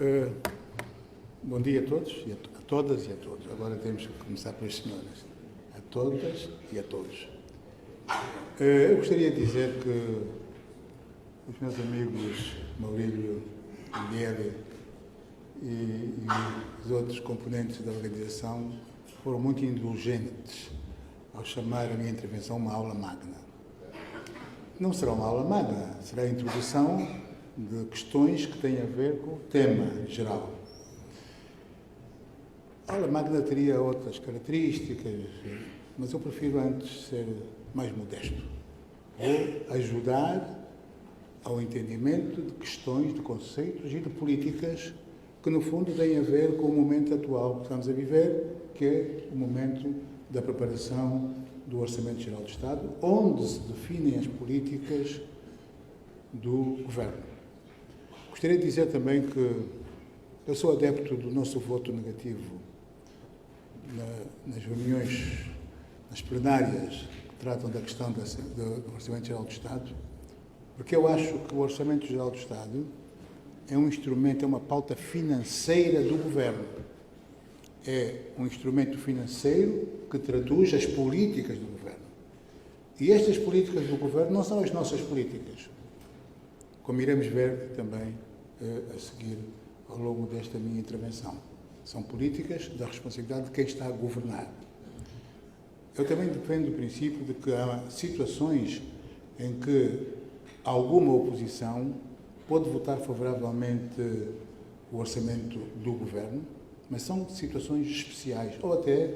Eh, Bom dia a todos, a todas e a todos. Agora temos que começar pelas senhoras. A todas e a todos. Eu gostaria de dizer que os meus amigos Maurílio, Guilherme e os outros componentes da organização foram muito indulgentes ao chamar a minha intervenção uma aula magna. Não será uma aula magna, será a introdução de questões que têm a ver com o tema geral. A aula magna teria outras características, mas eu prefiro antes ser mais modesto. Vou ajudar ao entendimento de questões, de conceitos e de políticas que, no fundo, têm a ver com o momento atual que estamos a viver, que é o momento da preparação do Orçamento Geral do Estado, onde se definem as políticas do Governo. Gostaria de dizer também que eu sou adepto do nosso voto negativo nas reuniões, nas plenárias que tratam da questão do Orçamento Geral do Estado, porque eu acho que o Orçamento Geral do Estado é um instrumento, é uma pauta financeira do Governo. É um instrumento financeiro que traduz as políticas do Governo. E estas políticas do Governo não são as nossas políticas, como iremos ver também a seguir ao longo desta minha intervenção. São políticas da responsabilidade de quem está a governar. Eu também defendo o princípio de que há situações em que alguma oposição pode votar favoravelmente o orçamento do Governo, mas são situações especiais, ou até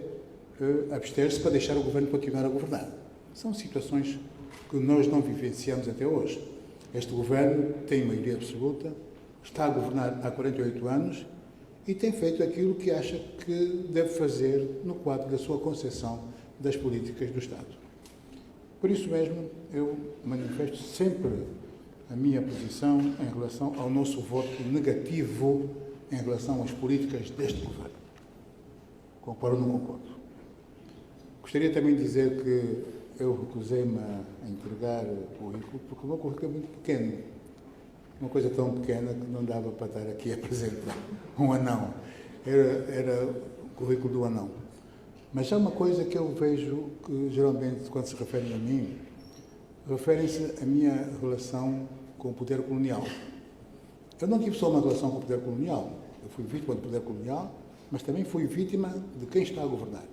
abster-se para deixar o Governo continuar a governar. São situações que nós não vivenciamos até hoje. Este Governo tem maioria absoluta, está a governar há 48 anos e tem feito aquilo que acha que deve fazer no quadro da sua concepção das políticas do Estado. Por isso mesmo, eu manifesto sempre a minha posição em relação ao nosso voto negativo em relação às políticas deste Governo. Concordo ou não concordo? Gostaria também de dizer que eu recusei-me a entregar o currículo porque o meu currículo é muito pequeno. Uma coisa tão pequena que não dava para estar aqui a apresentar um anão. Era o currículo do anão. Mas há uma coisa que eu vejo que, geralmente, quando se referem a mim, referem-se à minha relação com o poder colonial. Eu não tive só uma relação com o poder colonial. Eu fui vítima do poder colonial, mas também fui vítima de quem está a governar.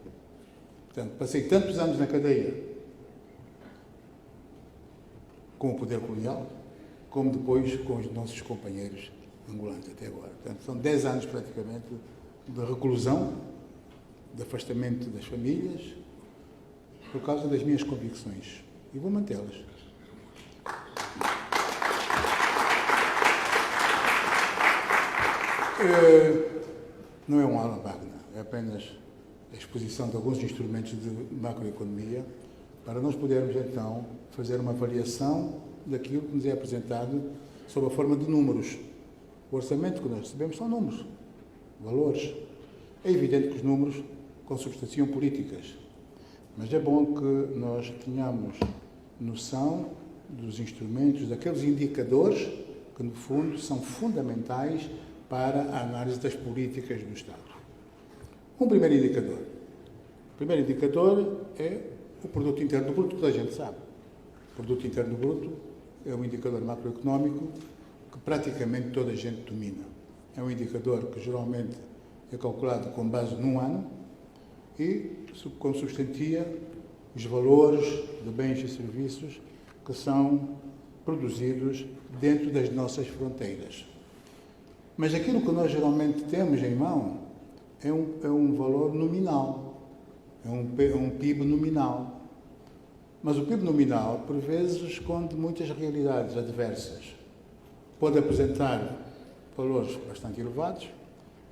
Portanto, passei tantos anos na cadeia com o poder colonial, como depois com os nossos companheiros angolanos até agora. Portanto, são 10 anos praticamente de reclusão, de afastamento das famílias, por causa das minhas convicções. E vou mantê-las. Não é uma aula magna, é apenas a exposição de alguns instrumentos de macroeconomia para nós podermos, então, fazer uma avaliação daquilo que nos é apresentado sob a forma de números. O orçamento que nós recebemos são números, valores. É evidente que os números consubstanciam políticas, mas é bom que nós tenhamos noção dos instrumentos, daqueles indicadores que, no fundo, são fundamentais para a análise das políticas do Estado. Um primeiro indicador. O primeiro indicador é o Produto Interno Bruto, que toda a gente sabe. O Produto Interno Bruto é um indicador macroeconómico que praticamente toda a gente domina. É um indicador que geralmente é calculado com base num ano e consubstantia os valores de bens e serviços que são produzidos dentro das nossas fronteiras. Mas aquilo que nós geralmente temos em mão é um valor nominal, é um PIB nominal. Mas o PIB nominal, por vezes, esconde muitas realidades adversas. Pode apresentar valores bastante elevados,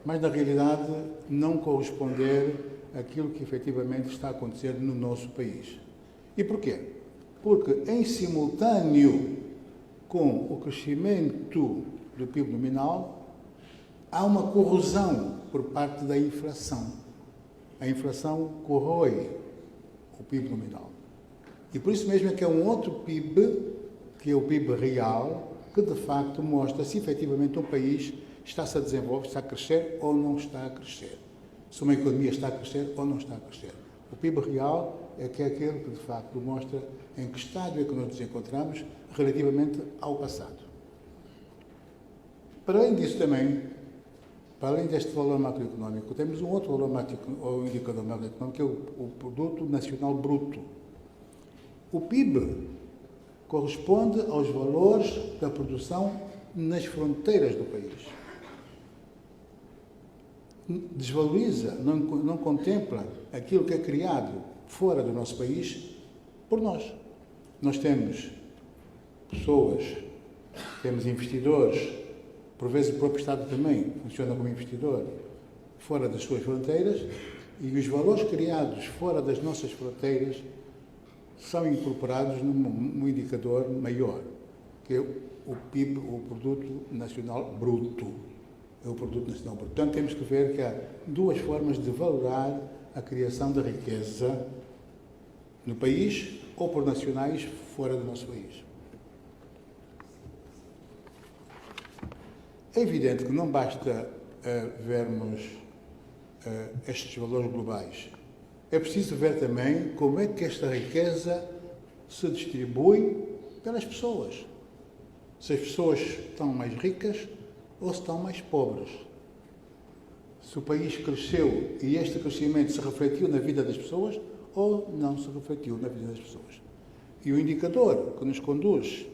mas, na realidade, não corresponder àquilo que efetivamente está a acontecer no nosso país. E porquê? Porque, em simultâneo com o crescimento do PIB nominal, há uma corrosão por parte da inflação. A inflação corrói o PIB nominal. E por isso mesmo é que é um outro PIB, que é o PIB real, que de facto mostra se efetivamente um país está-se a desenvolver, está a crescer ou não está a crescer. Se uma economia está a crescer ou não está a crescer. O PIB real é aquele que de facto mostra em que estádio é que nós nos encontramos relativamente ao passado. Para além disso também, para além deste valor macroeconómico, temos um outro valor ou indicador macroeconómico, que é o Produto Nacional Bruto. O PIB corresponde aos valores da produção nas fronteiras do país. Desvaloriza, não contempla aquilo que é criado fora do nosso país por nós. Nós temos pessoas, temos investidores, por vezes o próprio Estado também funciona como investidor, fora das suas fronteiras, e os valores criados fora das nossas fronteiras são incorporados num indicador maior, que é o PIB, o Produto Nacional Bruto. É o Produto Nacional Bruto. Portanto, temos que ver que há duas formas de valorar a criação da riqueza no país ou por nacionais fora do nosso país. É evidente que não basta vermos estes valores globais. É preciso ver também como é que esta riqueza se distribui pelas pessoas. Se as pessoas estão mais ricas ou se estão mais pobres. Se o país cresceu e este crescimento se refletiu na vida das pessoas ou não se refletiu na vida das pessoas. E o indicador que nos conduz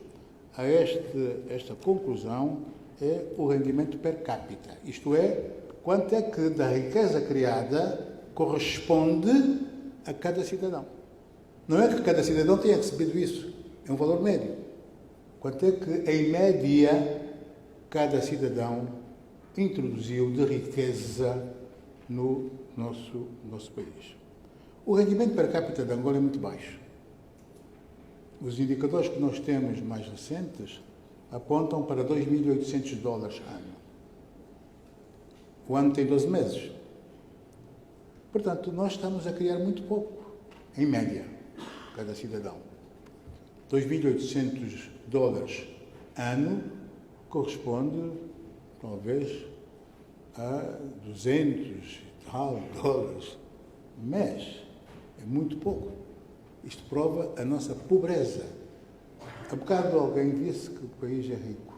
a esta conclusão é o rendimento per capita. Isto é, quanto é que da riqueza criada corresponde a cada cidadão. Não é que cada cidadão tenha recebido isso, é um valor médio. Quanto é que, em média, cada cidadão introduziu de riqueza no nosso país. O rendimento per capita de Angola é muito baixo. Os indicadores que nós temos mais recentes apontam para $2.800 ano. O ano tem 12 meses. Portanto, nós estamos a criar muito pouco, em média, cada cidadão. $2.800 ano corresponde, talvez, a 200 e tal dólares mês. É muito pouco. Isto prova a nossa pobreza. Há bocado alguém disse que o país é rico.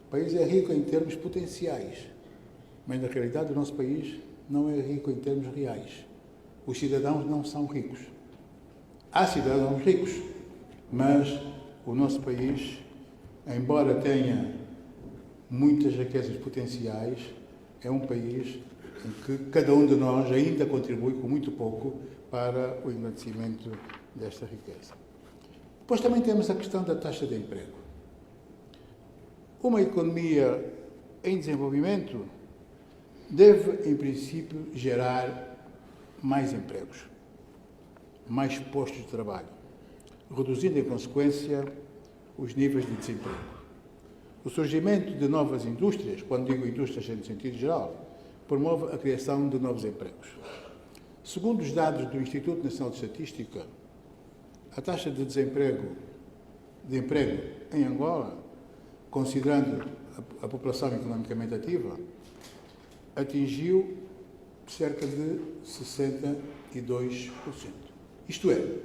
O país é rico em termos potenciais, mas na realidade o nosso país não é rico em termos reais. Os cidadãos não são ricos. Há cidadãos ricos, mas o nosso país, embora tenha muitas riquezas potenciais, é um país em que cada um de nós ainda contribui com muito pouco para o engrandecimento desta riqueza. Depois também temos a questão da taxa de emprego. Uma economia em desenvolvimento deve, em princípio, gerar mais empregos, mais postos de trabalho, reduzindo, em consequência, os níveis de desemprego. O surgimento de novas indústrias, quando digo indústrias no sentido geral, promove a criação de novos empregos. Segundo os dados do Instituto Nacional de Estatística, a taxa de emprego em Angola, considerando a população economicamente ativa, atingiu cerca de 62%. Isto é,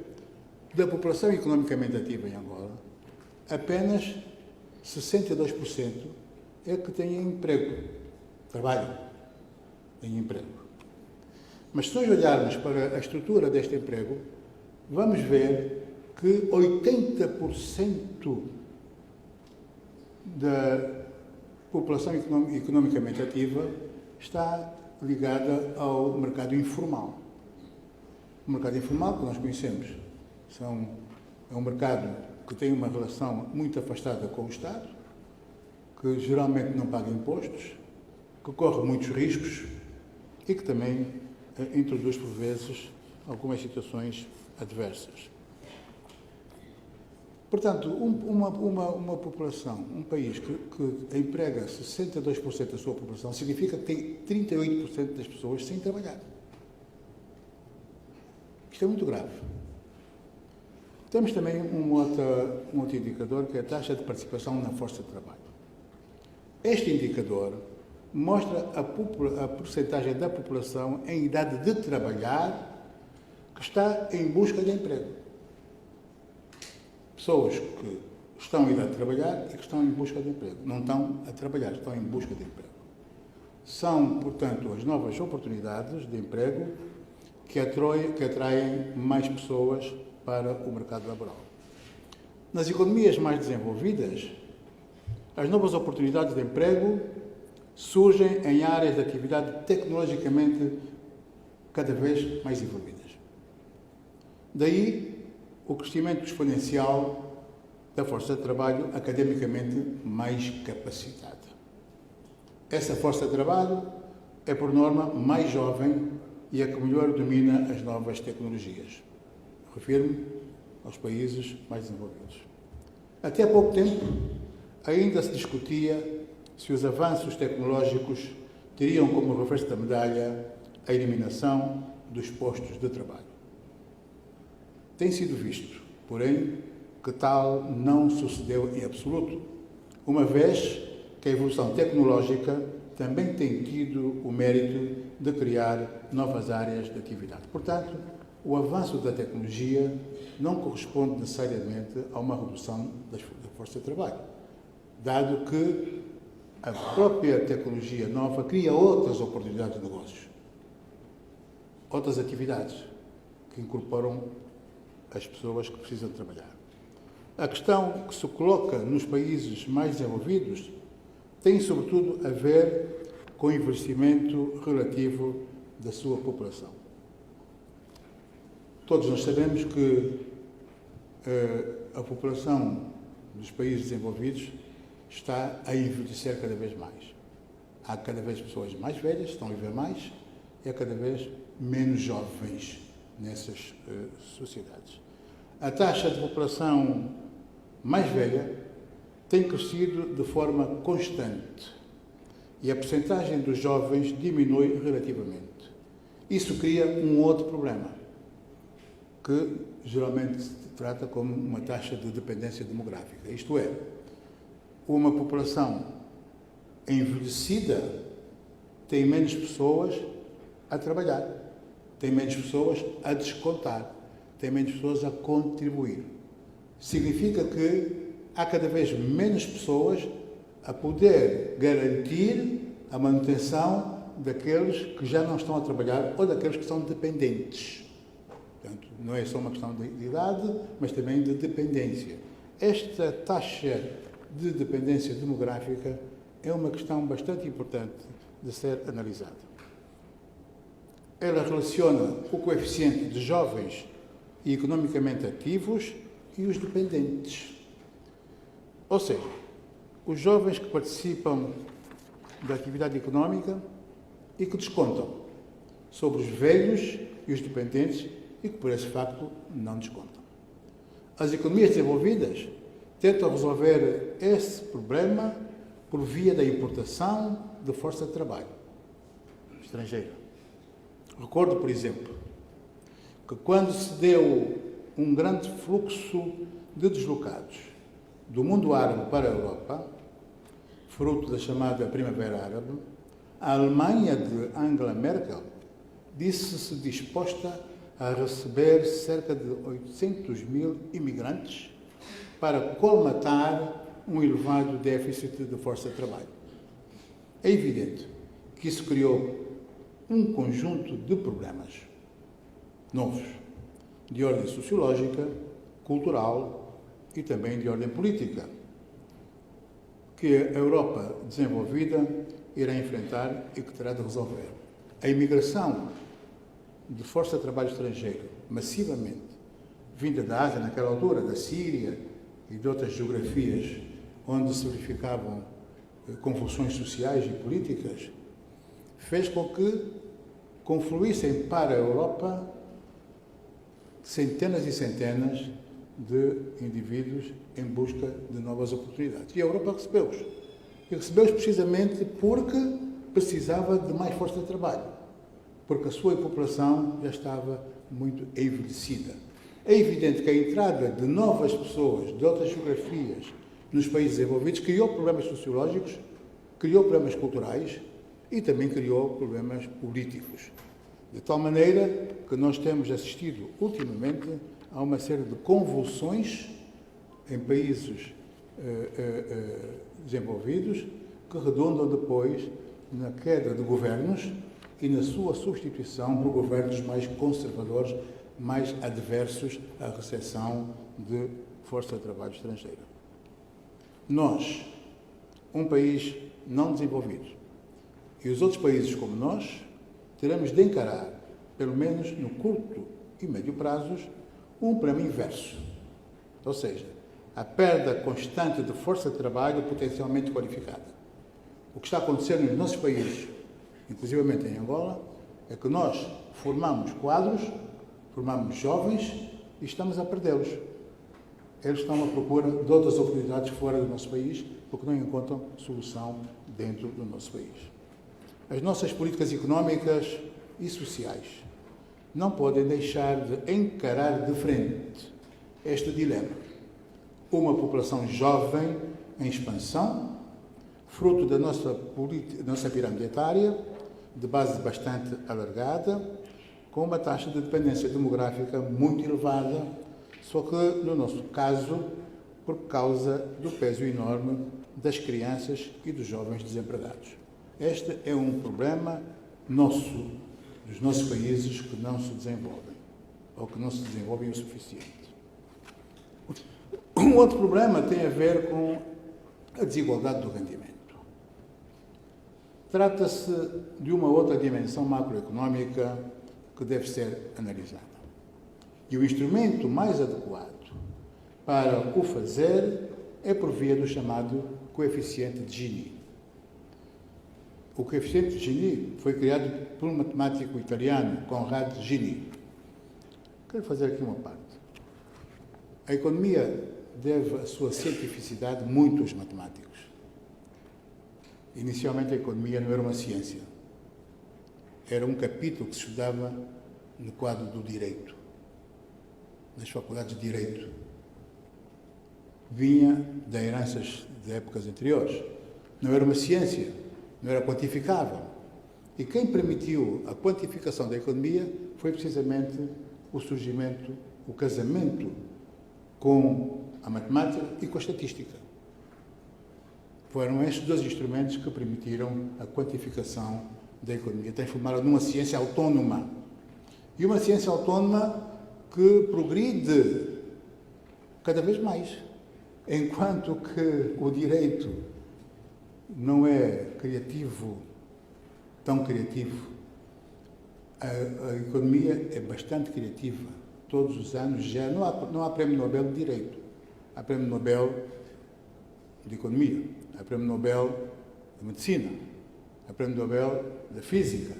da população economicamente ativa em Angola, apenas 62% é que tem emprego, trabalho, tem emprego. Mas se nós olharmos para a estrutura deste emprego, vamos ver que 80% da população economicamente ativa está ligada ao mercado informal. O mercado informal, que nós conhecemos, é um mercado que tem uma relação muito afastada com o Estado, que geralmente não paga impostos, que corre muitos riscos e que também introduz, por vezes, algumas situações adversas. Portanto, uma população, um país que emprega 62% da sua população, significa que tem 38% das pessoas sem trabalhar. Isto é muito grave. Temos também um outro indicador, que é a taxa de participação na força de trabalho. Este indicador mostra a percentagem da população em idade de trabalhar que está em busca de emprego. Pessoas que estão em idade de trabalhar e que estão em busca de emprego. Não estão a trabalhar, estão em busca de emprego. São, portanto, as novas oportunidades de emprego que atraem mais pessoas para o mercado laboral. Nas economias mais desenvolvidas, as novas oportunidades de emprego surgem em áreas de atividade tecnologicamente cada vez mais evoluídas. Daí o crescimento exponencial da força de trabalho academicamente mais capacitada. Essa força de trabalho é, por norma, mais jovem e a que melhor domina as novas tecnologias. Refiro-me aos países mais desenvolvidos. Até há pouco tempo, ainda se discutia se os avanços tecnológicos teriam como reverso da medalha a eliminação dos postos de trabalho. Tem sido visto, porém, que tal não sucedeu em absoluto, uma vez que a evolução tecnológica também tem tido o mérito de criar novas áreas de atividade. Portanto, o avanço da tecnologia não corresponde necessariamente a uma redução da força de trabalho, dado que a própria tecnologia nova cria outras oportunidades de negócios, outras atividades que incorporam as pessoas que precisam trabalhar. A questão que se coloca nos países mais desenvolvidos tem, sobretudo, a ver com o envelhecimento relativo da sua população. Todos nós sabemos que a população dos países desenvolvidos está a envelhecer cada vez mais. Há cada vez pessoas mais velhas, estão a viver mais, e há cada vez menos jovens nessas sociedades. A taxa de população mais velha tem crescido de forma constante e a percentagem dos jovens diminui relativamente. Isso cria um outro problema, que geralmente se trata como uma taxa de dependência demográfica. Isto é, uma população envelhecida tem menos pessoas a trabalhar, tem menos pessoas a descontar, tem menos pessoas a contribuir. Significa que há cada vez menos pessoas a poder garantir a manutenção daqueles que já não estão a trabalhar ou daqueles que são dependentes. Portanto, não é só uma questão de idade, mas também de dependência. Esta taxa de dependência demográfica é uma questão bastante importante de ser analisada. Ela relaciona o coeficiente de jovens e economicamente ativos e os dependentes. Ou seja, os jovens que participam da atividade económica e que descontam sobre os velhos e os dependentes e que, por esse facto, não descontam. As economias desenvolvidas tentam resolver esse problema por via da importação de força de trabalho estrangeira. Recordo, por exemplo, que quando se deu um grande fluxo de deslocados do mundo árabe para a Europa, fruto da chamada Primavera Árabe, a Alemanha de Angela Merkel disse-se disposta a receber cerca de 800 mil imigrantes para colmatar um elevado déficit de força de trabalho. É evidente que isso criou um conjunto de problemas novos, de ordem sociológica, cultural e também de ordem política, que a Europa desenvolvida irá enfrentar e que terá de resolver. A imigração de força de trabalho estrangeiro, massivamente, vinda da Ásia naquela altura, da Síria e de outras geografias onde se verificavam convulsões sociais e políticas, fez com que confluíssem para a Europa centenas e centenas de indivíduos em busca de novas oportunidades. E a Europa recebeu-os. E recebeu-os precisamente porque precisava de mais força de trabalho, porque a sua população já estava muito envelhecida. É evidente que a entrada de novas pessoas, de outras geografias, nos países desenvolvidos, criou problemas sociológicos, criou problemas culturais e também criou problemas políticos. De tal maneira que nós temos assistido ultimamente a uma série de convulsões em países desenvolvidos que redundam depois na queda de governos e na sua substituição por governos mais conservadores, mais adversos à recepção de força de trabalho estrangeira. Nós, um país não desenvolvido, e os outros países como nós, teremos de encarar, pelo menos no curto e médio prazos, um problema inverso. Ou seja, a perda constante de força de trabalho potencialmente qualificada. O que está acontecendo nos nossos países, inclusivamente em Angola, é que nós formamos quadros, formamos jovens e estamos a perdê-los. Eles estão à procura de outras oportunidades fora do nosso país porque não encontram solução dentro do nosso país. As nossas políticas económicas e sociais não podem deixar de encarar de frente este dilema. Uma população jovem em expansão, fruto da nossa pirâmide etária, de base bastante alargada, com uma taxa de dependência demográfica muito elevada, só que, no nosso caso, por causa do peso enorme das crianças e dos jovens desempregados. Este é um problema nosso, dos nossos países que não se desenvolvem, ou que não se desenvolvem o suficiente. Um outro problema tem a ver com a desigualdade do rendimento. Trata-se de uma outra dimensão macroeconómica que deve ser analisada. E o instrumento mais adequado para o fazer é por via do chamado coeficiente de Gini. O coeficiente de Gini foi criado por um matemático italiano, Conrad Gini. Quero fazer aqui uma parte. A economia deve a sua cientificidade muito aos matemáticos. Inicialmente a economia não era uma ciência. Era um capítulo que se estudava no quadro do direito, nas faculdades de direito. Vinha de heranças de épocas anteriores. Não era uma ciência, não era quantificável. E quem permitiu a quantificação da economia foi precisamente o surgimento, o casamento com a matemática e com a estatística. Foram estes dois instrumentos que permitiram a quantificação da economia, transformá-la numa ciência autónoma. E uma ciência autónoma que progride cada vez mais. Enquanto que o direito não é criativo, tão criativo, a economia é bastante criativa. Todos os anos já não há Prémio Nobel de Direito. Há Prémio Nobel de Economia, há Prémio Nobel de Medicina, há Prémio Nobel da Física,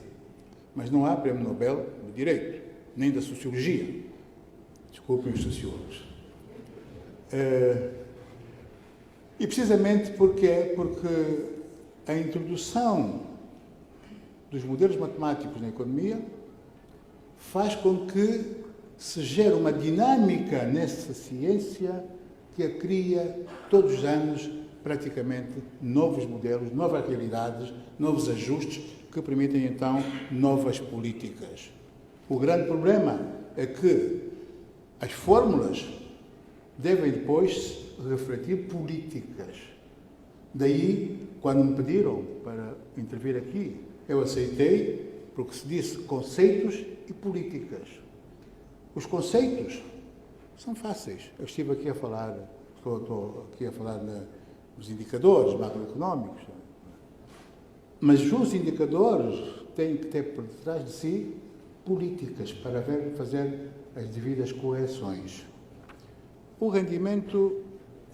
mas não há Prémio Nobel de Direito, nem da Sociologia. Desculpem os sociólogos. E precisamente porque a introdução dos modelos matemáticos na economia faz com que se gere uma dinâmica nessa ciência que a cria todos os anos praticamente novos modelos, novas realidades, novos ajustes que permitem então novas políticas. O grande problema é que as fórmulas devem depois refletir políticas. Daí, quando me pediram para intervir aqui, eu aceitei, porque se disse conceitos e políticas. Os conceitos são fáceis. Eu estive aqui a falar, estou aqui a falar dos indicadores macroeconómicos, mas os indicadores têm que ter por detrás de si políticas para fazer as devidas correções. O rendimento,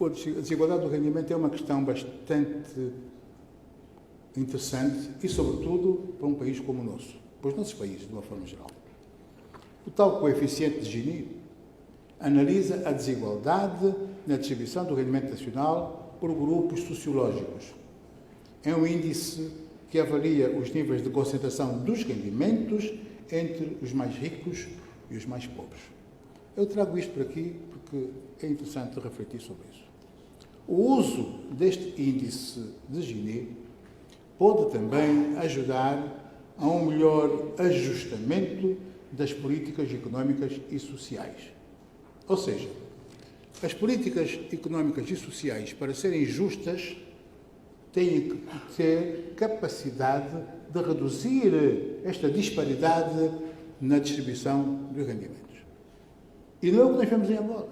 a desigualdade do rendimento é uma questão bastante interessante e, sobretudo, para um país como o nosso, para os nossos países, de uma forma geral. O tal coeficiente de Gini analisa a desigualdade na distribuição do rendimento nacional por grupos sociológicos. É um índice que avalia os níveis de concentração dos rendimentos entre os mais ricos e os mais pobres. Eu trago isto para aqui porque é interessante refletir sobre isso. O uso deste índice de Gini pode também ajudar a um melhor ajustamento das políticas económicas e sociais. Ou seja, as políticas económicas e sociais, para serem justas, têm que ter capacidade de reduzir esta disparidade na distribuição dos rendimentos. E não é o que nós vemos em Angola.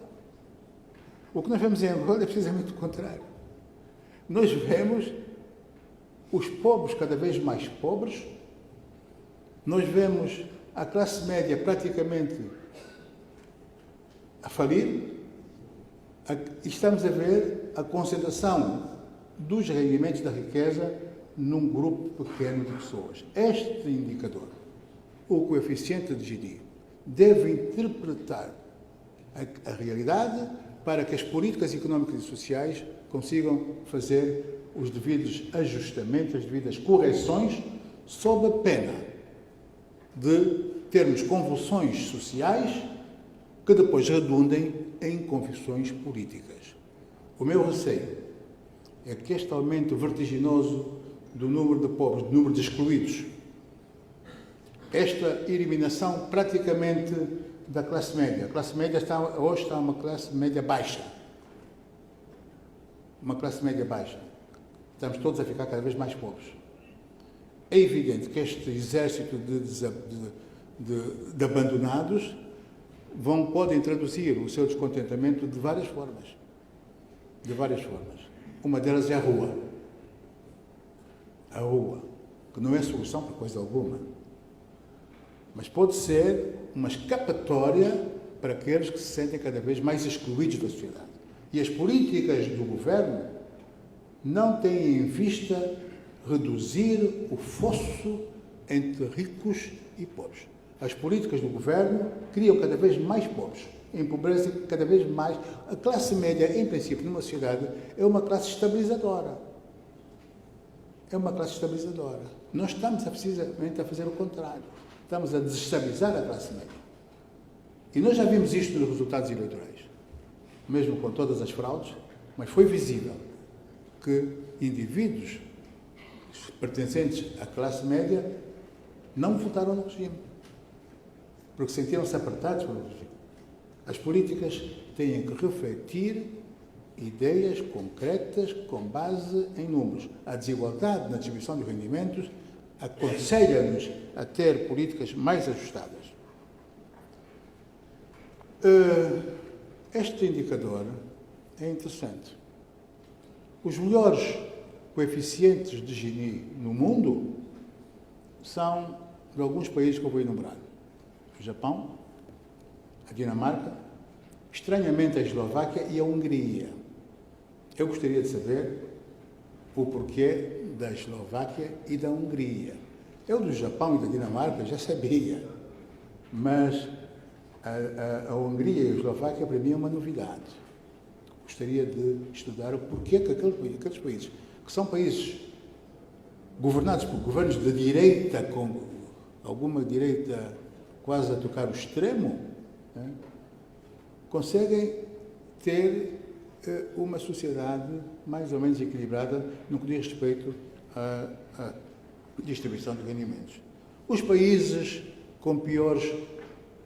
O que nós vemos em Angola é precisamente o contrário. Nós vemos os pobres cada vez mais pobres, nós vemos a classe média praticamente a falir, e estamos a ver a concentração dos rendimentos da riqueza num grupo pequeno de pessoas. Este indicador, o coeficiente de Gini, deve interpretar a realidade para que as políticas económicas e sociais consigam fazer os devidos ajustamentos, as devidas correções, sob a pena de termos convulsões sociais que depois redundem em convulsões políticas. O meu receio é que este aumento vertiginoso do número de pobres, do número de excluídos, esta eliminação praticamente da classe média. A classe média hoje está uma classe média baixa. Uma classe média baixa. Estamos todos a ficar cada vez mais pobres. É evidente que este exército de abandonados podem traduzir o seu descontentamento de várias formas. De várias formas. Uma delas é a rua. A rua, que não é solução para coisa alguma, mas pode ser uma escapatória para aqueles que se sentem cada vez mais excluídos da sociedade. E as políticas do governo não têm em vista reduzir o fosso entre ricos e pobres. As políticas do governo criam cada vez mais pobres, empobrecem cada vez mais. A classe média, em princípio, numa sociedade, é uma classe estabilizadora. É uma classe estabilizadora. Nós estamos precisamente a fazer o contrário. Estamos a desestabilizar a classe média. E nós já vimos isto nos resultados eleitorais, mesmo com todas as fraudes, mas foi visível que indivíduos pertencentes à classe média não votaram no regime, porque sentiram-se apertados pelo regime. As políticas têm que refletir ideias concretas com base em números. A desigualdade na distribuição de rendimentos aconselha-nos a ter políticas mais ajustadas. Este indicador é interessante. Os melhores coeficientes de Gini no mundo são de alguns países que eu vou enumerar. O Japão, a Dinamarca, estranhamente a Eslováquia e a Hungria. Eu gostaria de saber o porquê da Eslováquia e da Hungria. Eu do Japão e da Dinamarca já sabia, mas a Hungria e a Eslováquia para mim é uma novidade. Gostaria de estudar o porquê que aqueles países, que são países governados por governos de direita, com alguma direita quase a tocar o extremo, né, conseguem ter uma sociedade mais ou menos equilibrada no que diz respeito à distribuição de rendimentos. Os países com piores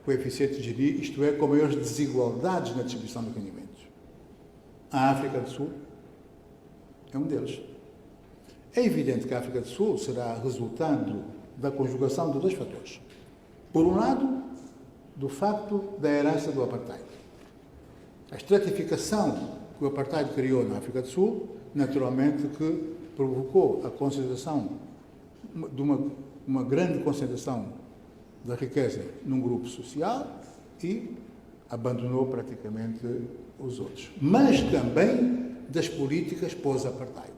coeficientes de Gini, isto é, com maiores desigualdades na distribuição de rendimentos. A África do Sul é um deles. É evidente que a África do Sul será resultado da conjugação de dois fatores. Por um lado, do facto da herança do apartheid. A estratificação que o apartheid criou na África do Sul, naturalmente que provocou a concentração de uma grande concentração da riqueza num grupo social e abandonou praticamente os outros. Mas também das políticas pós-apartheid.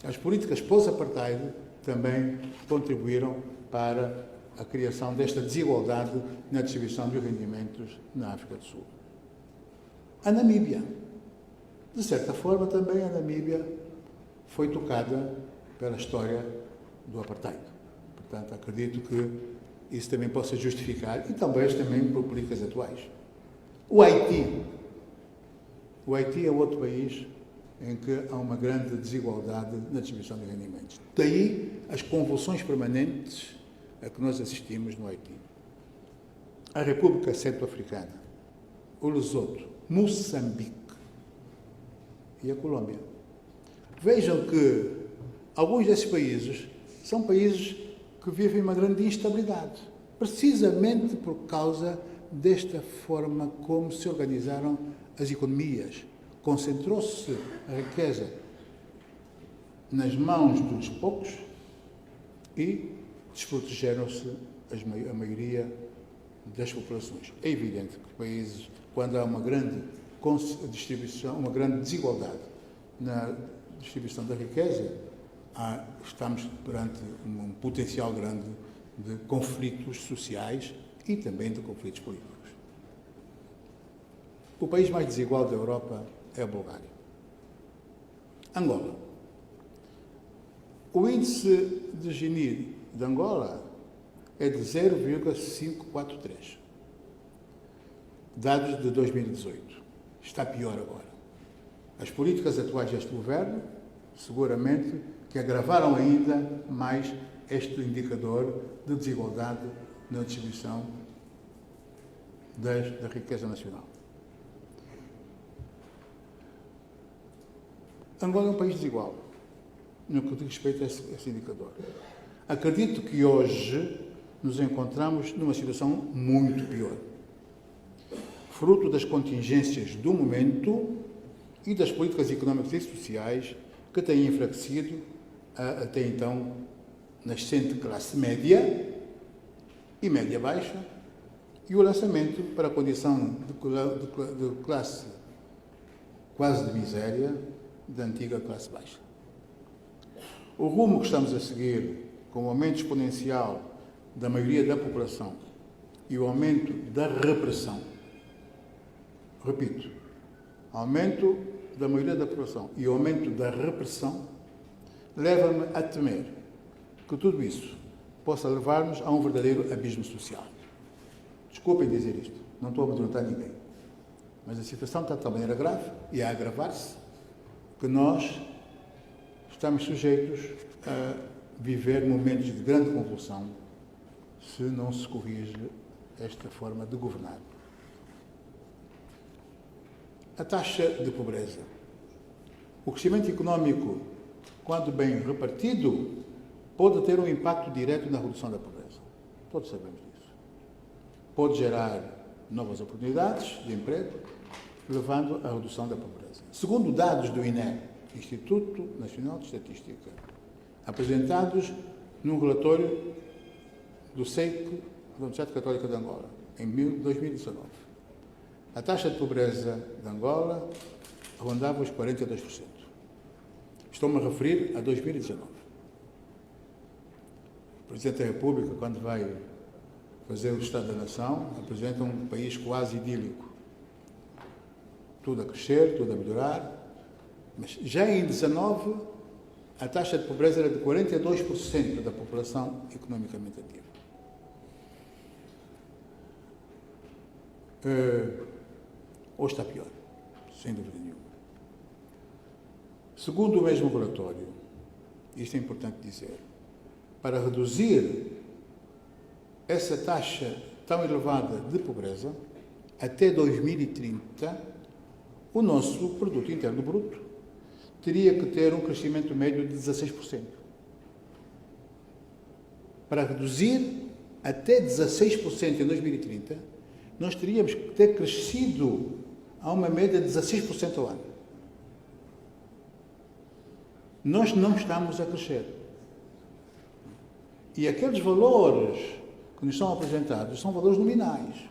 As políticas pós-apartheid também contribuíram para a criação desta desigualdade na distribuição dos rendimentos na África do Sul. A Namíbia. De certa forma, também a Namíbia foi tocada pela história do apartheid. Portanto, acredito que isso também possa justificar, e talvez também por políticas atuais. O Haiti. O Haiti é outro país em que há uma grande desigualdade na distribuição de rendimentos. Daí as convulsões permanentes a que nós assistimos no Haiti. A República Centro-Africana, o Lesoto, Moçambique e a Colômbia. Vejam que alguns desses países são países que vivem uma grande instabilidade, precisamente por causa desta forma como se organizaram as economias. Concentrou-se a riqueza nas mãos dos poucos e desprotegeram-se a maioria das populações. É evidente que países, quando há uma grande distribuição, uma grande desigualdade na distribuição da riqueza, estamos perante um potencial grande de conflitos sociais e também de conflitos políticos. O país mais desigual da Europa é a Bulgária. Angola. O índice de Gini de Angola é de 0,543. Dados de 2018. Está pior agora. As políticas atuais deste governo, seguramente, que agravaram ainda mais este indicador de desigualdade na distribuição da riqueza nacional. Angola é um país desigual, no que diz respeito a esse indicador. Acredito que hoje nos encontramos numa situação muito pior, fruto das contingências do momento e das políticas económicas e sociais que têm enfraquecido a, até então, nascente classe média e média-baixa e o lançamento para a condição de classe quase de miséria da antiga classe baixa. O rumo que estamos a seguir, com o aumento exponencial da maioria da população e o aumento da repressão, repito, aumento da maioria da população e o aumento da repressão, leva-me a temer que tudo isso possa levar-nos a um verdadeiro abismo social. Desculpem dizer isto, não estou a amedrontar ninguém, mas a situação está de tal maneira grave e a agravar-se que nós estamos sujeitos a viver momentos de grande convulsão se não se corrige esta forma de governar. A taxa de pobreza. O crescimento económico, quando bem repartido, pode ter um impacto direto na redução da pobreza. Todos sabemos disso. Pode gerar novas oportunidades de emprego, levando à redução da pobreza. Segundo dados do INE, Instituto Nacional de Estatística, apresentados num relatório do SEIC, da Universidade Católica de Angola, em 2019, a taxa de pobreza de Angola rondava os 42%. Estou-me a referir a 2019. O Presidente da República, quando vai fazer o Estado da Nação, apresenta um país quase idílico. Tudo a crescer, tudo a melhorar. Mas já em 2019, a taxa de pobreza era de 42% da população economicamente ativa. Hoje está pior, sem dúvida nenhuma. Segundo o mesmo relatório, isto é importante dizer, para reduzir essa taxa tão elevada de pobreza, até 2030, o nosso produto interno bruto teria que ter um crescimento médio de 16%. Para reduzir até 16% em 2030, nós teríamos que ter crescido a uma média de 16% ao ano. Nós não estamos a crescer. E aqueles valores que nos são apresentados são valores nominais,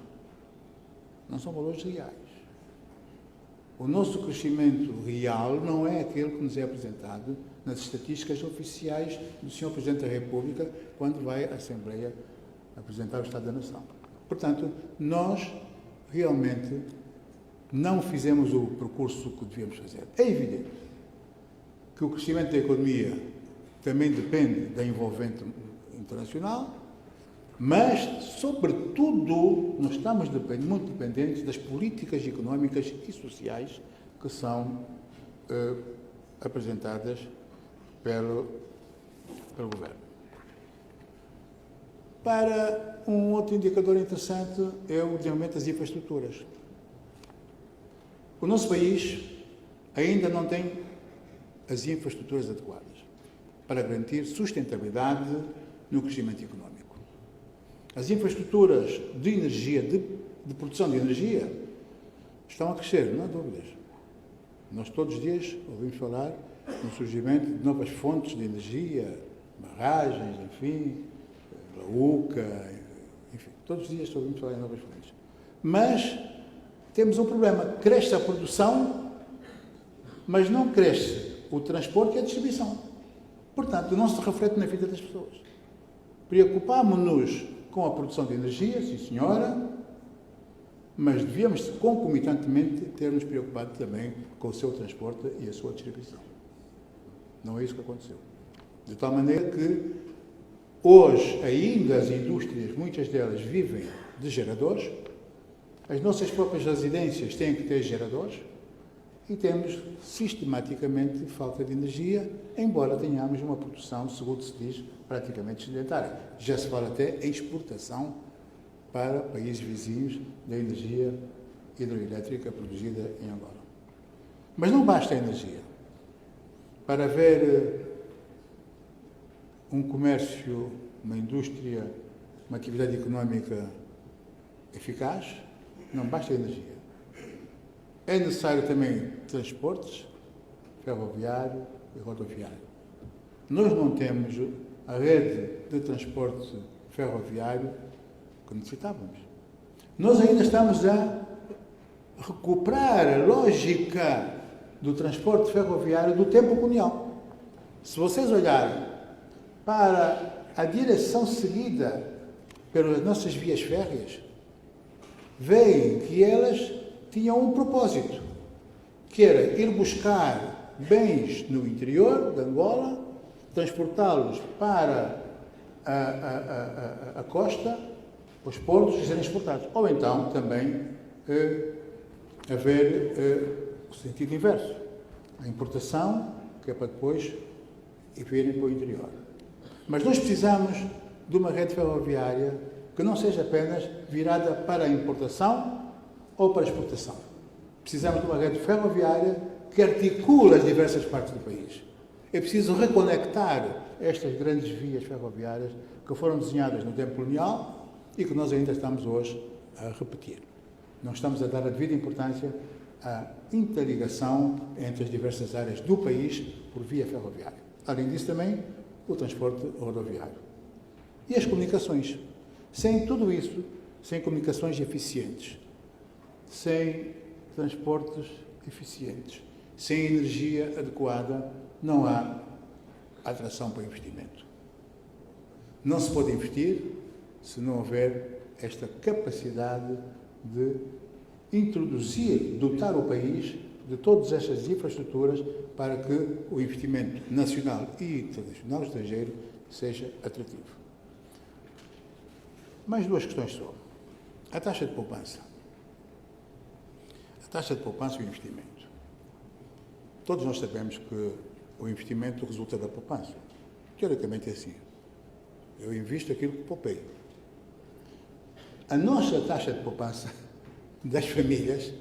não são valores reais. O nosso crescimento real não é aquele que nos é apresentado nas estatísticas oficiais do Sr. Presidente da República quando vai à Assembleia apresentar o Estado da Nação. Portanto, nós realmente não fizemos o percurso que devíamos fazer. É evidente que o crescimento da economia também depende da envolvente internacional Mas, sobretudo, nós estamos muito dependentes das políticas económicas e sociais que são apresentadas pelo Governo. Para um outro indicador interessante é o desenvolvimento das infraestruturas. O nosso país ainda não tem as infraestruturas adequadas para garantir sustentabilidade no crescimento económico. As infraestruturas de energia, de produção de energia, estão a crescer, não há dúvidas. Nós todos os dias ouvimos falar no surgimento de novas fontes de energia, barragens, enfim, a UCA, enfim, todos os dias ouvimos falar em novas fontes. Mas temos um problema, cresce a produção, mas não cresce o transporte e a distribuição. Portanto, não se reflete na vida das pessoas. Preocupámonos com a produção de energia, sim senhora, mas devíamos concomitantemente ter-nos preocupado também com o seu transporte e a sua distribuição. Não é isso que aconteceu. De tal maneira que hoje ainda as indústrias, muitas delas vivem de geradores, as nossas próprias residências têm que ter geradores e temos sistematicamente falta de energia, embora tenhamos uma produção, segundo se diz, praticamente sedentária. Já se fala até em exportação para países vizinhos da energia hidroelétrica produzida em Angola. Mas não basta a energia. Para haver um comércio, uma indústria, uma atividade económica eficaz, não basta a energia. É necessário também transportes, ferroviário e rodoviário. Nós não temos a rede de transporte ferroviário que necessitávamos. Nós ainda estamos a recuperar a lógica do transporte ferroviário do tempo colonial. Se vocês olharem para a direção seguida pelas nossas vias férreas, veem que elas tinham um propósito, que era ir buscar bens no interior de Angola, transportá-los para a costa, os portos, e serem exportados. Ou então também haver o sentido inverso, a importação, que é para depois virem para o interior. Mas nós precisamos de uma rede ferroviária que não seja apenas virada para a importação ou para a exportação. Precisamos de uma rede ferroviária que articule as diversas partes do país. É preciso reconectar estas grandes vias ferroviárias que foram desenhadas no tempo colonial e que nós ainda estamos hoje a repetir. Não estamos a dar a devida importância à interligação entre as diversas áreas do país por via ferroviária. Além disso, também o transporte rodoviário. E as comunicações. Sem tudo isso, sem comunicações eficientes, sem transportes eficientes, sem energia adequada, não há atração para o investimento. Não se pode investir se não houver esta capacidade de introduzir, dotar o país de todas estas infraestruturas para que o investimento nacional e internacional estrangeiro seja atrativo. Mais duas questões só. A taxa de poupança. A taxa de poupança e o investimento. Todos nós sabemos que o investimento resulta da poupança. Teoricamente é assim. Eu invisto aquilo que poupei. A nossa taxa de poupança das famílias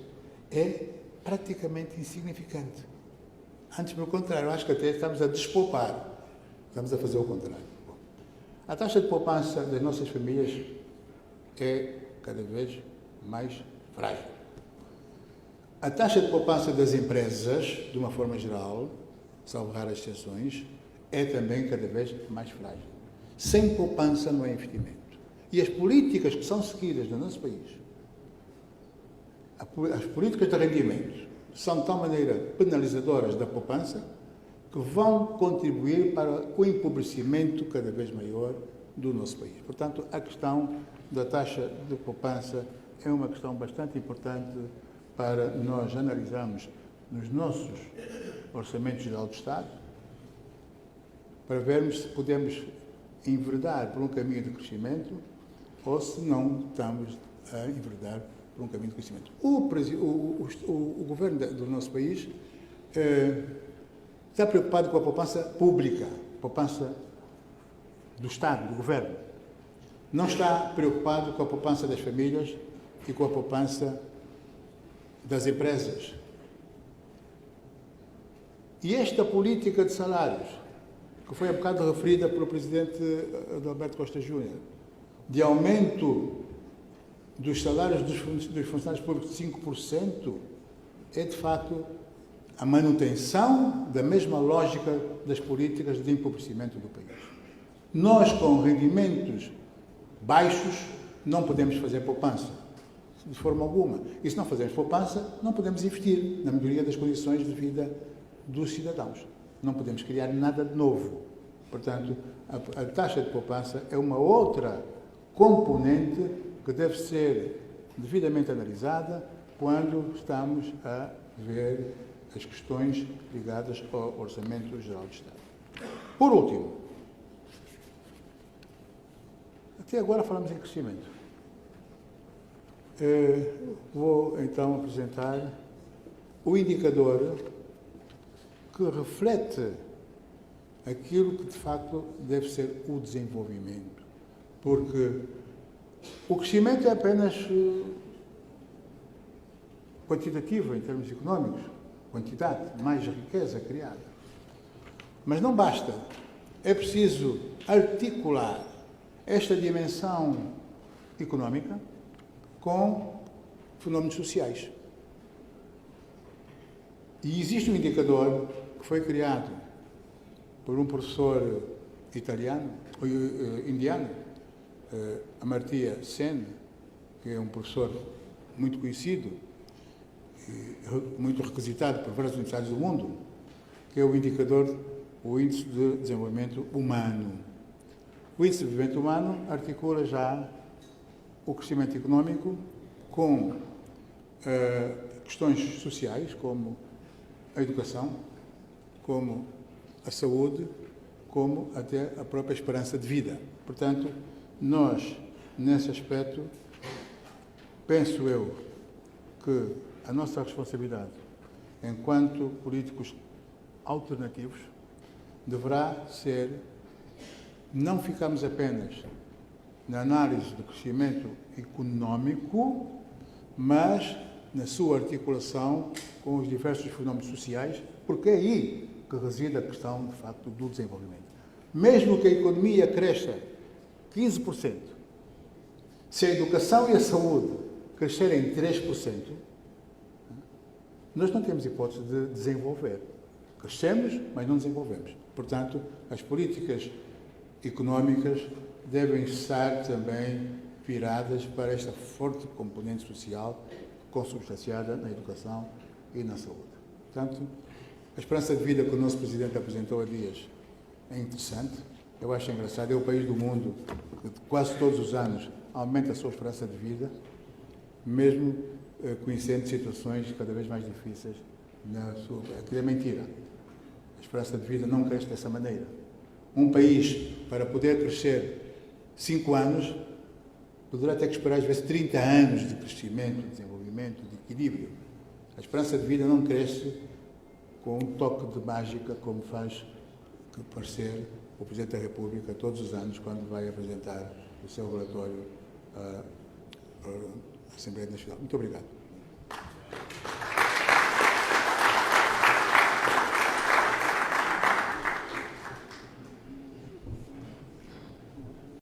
é praticamente insignificante. Antes, pelo contrário, acho que até estamos a despoupar. Estamos a fazer o contrário. A taxa de poupança das nossas famílias é cada vez mais frágil. A taxa de poupança das empresas, de uma forma geral, salvo raras exceções, é também cada vez mais frágil. Sem poupança não há investimento. E as políticas que são seguidas no nosso país, as políticas de rendimento, são de tal maneira penalizadoras da poupança que vão contribuir para o empobrecimento cada vez maior do nosso país. Portanto, a questão da taxa de poupança é uma questão bastante importante para nós analisarmos nos nossos orçamentos geral do Estado, para vermos se podemos enverdar por um caminho de crescimento ou se não estamos a enveredar por um caminho de crescimento. O governo do nosso país está preocupado com a poupança pública, poupança do Estado, do governo. Não está preocupado com a poupança das famílias e com a poupança das empresas. E esta política de salários, que foi há bocado referida pelo presidente Adalberto Costa Júnior, de aumento dos salários dos funcionários públicos de 5%, é de facto a manutenção da mesma lógica das políticas de empobrecimento do país. Nós, com rendimentos baixos, não podemos fazer poupança, de forma alguma. E se não fazermos poupança, não podemos investir na melhoria das condições de vida dos cidadãos. Não podemos criar nada de novo. Portanto, a taxa de poupança é uma outra componente que deve ser devidamente analisada quando estamos a ver as questões ligadas ao Orçamento Geral do Estado. Por último, até agora falamos em crescimento. Vou então apresentar o indicador que reflete aquilo que de facto deve ser o desenvolvimento. Porque o crescimento é apenas quantitativo em termos económicos, quantidade, mais riqueza criada. Mas não basta. É preciso articular esta dimensão económica com fenómenos sociais. E existe um indicador que foi criado por um professor indiano, Amartya Sen, que é um professor muito conhecido e muito requisitado por várias universidades do mundo, que é o indicador, o Índice de Desenvolvimento Humano. O Índice de Desenvolvimento Humano articula já o crescimento económico com questões sociais, como a educação, como a saúde, como até a própria esperança de vida. Portanto, nós, nesse aspecto, penso eu que a nossa responsabilidade, enquanto políticos alternativos, deverá ser não ficarmos apenas na análise do crescimento económico, mas na sua articulação com os diversos fenómenos sociais, porque é aí que reside a questão, de facto, do desenvolvimento. Mesmo que a economia cresça 15%, se a educação e a saúde crescerem 3%, nós não temos hipótese de desenvolver. Crescemos, mas não desenvolvemos. Portanto, as políticas económicas devem estar também viradas para esta forte componente social consubstanciada na educação e na saúde. Portanto, a esperança de vida que o nosso Presidente apresentou há dias é interessante. Eu acho engraçado. É o país do mundo que quase todos os anos aumenta a sua esperança de vida, mesmo conhecendo situações cada vez mais difíceis na sua... Aquilo é mentira. A esperança de vida não cresce dessa maneira. Um país, para poder crescer 5 anos, poderá ter que esperar, às vezes, 30 anos de crescimento, de desenvolvimento, de equilíbrio. A esperança de vida não cresce com um toque de mágica, como faz parecer o Presidente da República todos os anos, quando vai apresentar o seu relatório à Assembleia Nacional. Muito obrigado.